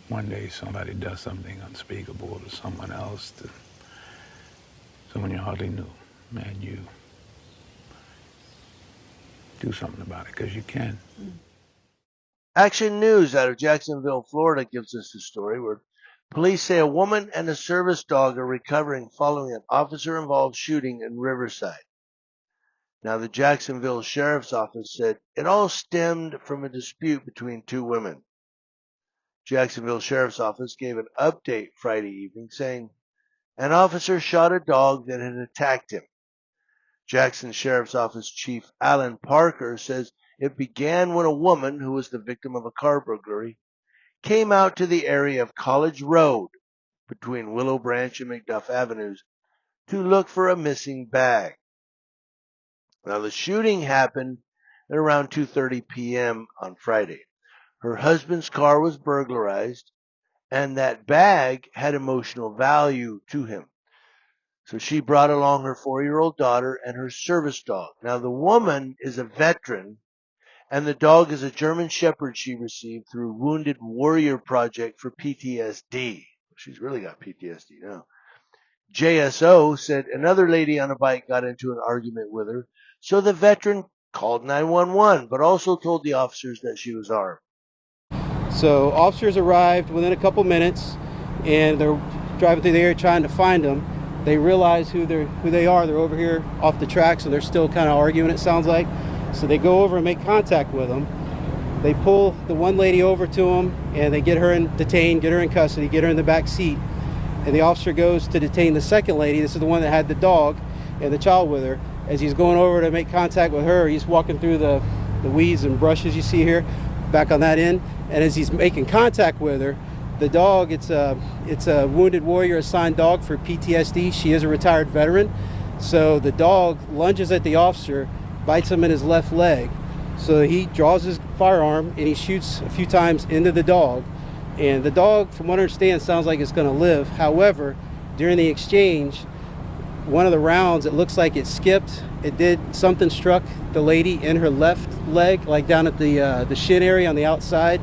one day somebody does something unspeakable to someone else, to someone you hardly knew, and you do something about it because you can. Action News out of Jacksonville, Florida gives us a story where police say a woman and a service dog are recovering following an officer-involved shooting in Riverside. Now, the Jacksonville Sheriff's Office said it all stemmed from a dispute between two women. Jacksonville Sheriff's Office gave an update Friday evening saying an officer shot a dog that had attacked him. Jackson Sheriff's Office Chief Alan Parker says it began when a woman who was the victim of a car burglary came out to the area of College Road between Willow Branch and McDuff Avenues to look for a missing bag. Now, the shooting happened at around 2:30 p.m. on Friday. Her husband's car was burglarized, and that bag had emotional value to him. So she brought along her 4-year-old daughter and her service dog. Now, the woman is a veteran, and the dog is a German Shepherd she received through Wounded Warrior Project for PTSD. She's really got PTSD now. JSO said another lady on a bike got into an argument with her, so the veteran called 911, but also told the officers that she was armed. So officers arrived within a couple minutes, and they're driving through the area trying to find them. They realize who they are. They're over here off the tracks, and they're still kind of arguing, it sounds like. So they go over and make contact with them. They pull the one lady over to them, and they get her detained, get her in custody, get her in the back seat. And the officer goes to detain the second lady. This is the one that had the dog and the child with her. As he's going over to make contact with her, he's walking through the weeds and brushes you see here, back on that end. And as he's making contact with her, the dog, it's a Wounded Warrior assigned dog for PTSD. She is a retired veteran. So the dog lunges at the officer, bites him in his left leg. So he draws his firearm and he shoots a few times into the dog. And the dog, from what I understand, sounds like it's going to live. However, during the exchange, one of the rounds, it looks like it skipped. Something struck the lady in her left leg, like down at the shin area on the outside.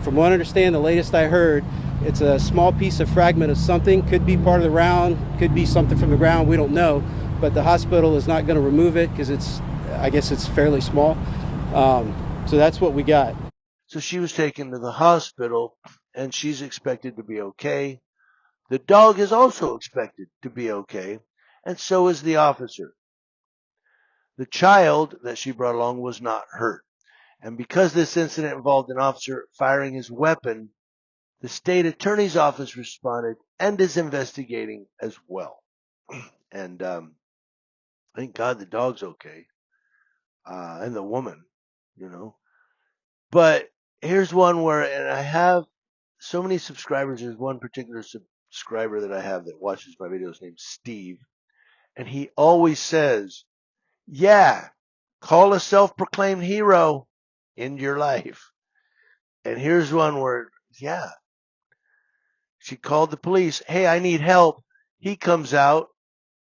From what I understand, the latest I heard, it's a small piece of fragment of something. Could be part of the round, could be something from the ground. We don't know. But the hospital is not going to remove it because I guess it's fairly small. So that's what we got. So she was taken to the hospital, and she's expected to be okay. The dog is also expected to be okay, and so is the officer. The child that she brought along was not hurt. And because this incident involved an officer firing his weapon, the state attorney's office responded and is investigating as well. And thank God the dog's okay, and the woman, you know. But here's one where, and I have so many subscribers. There's one particular subscriber that I have that watches my videos named Steve, and he always says, yeah, call a self-proclaimed hero in your life. And here's one where, yeah, she called the police. Hey, I need help. He comes out,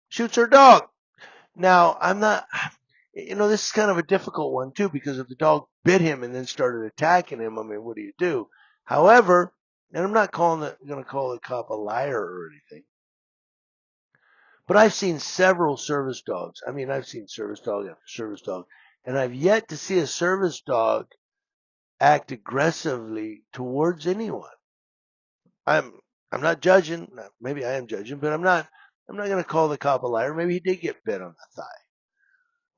shoots her dog. Now, I'm not, this is kind of a difficult one too, because if the dog bit him and then started attacking him, I mean, what do you do? However, and I'm not going to call the cop a liar or anything, but I've seen several service dogs. I mean, I've seen service dog after service dog, and I've yet to see a service dog act aggressively towards anyone. I'm not judging. Maybe I am judging, but I'm not going to call the cop a liar. Maybe he did get bit on the thigh.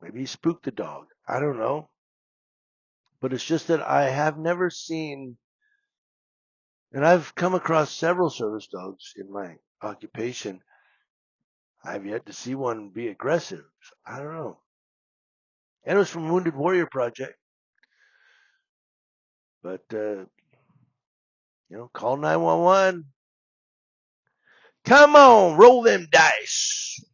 Maybe he spooked the dog. I don't know. But it's just that I have never seen, and I've come across several service dogs in my occupation. I've yet to see one be aggressive. So I don't know. And it was from Wounded Warrior Project. But, call 911. Come on, roll them dice.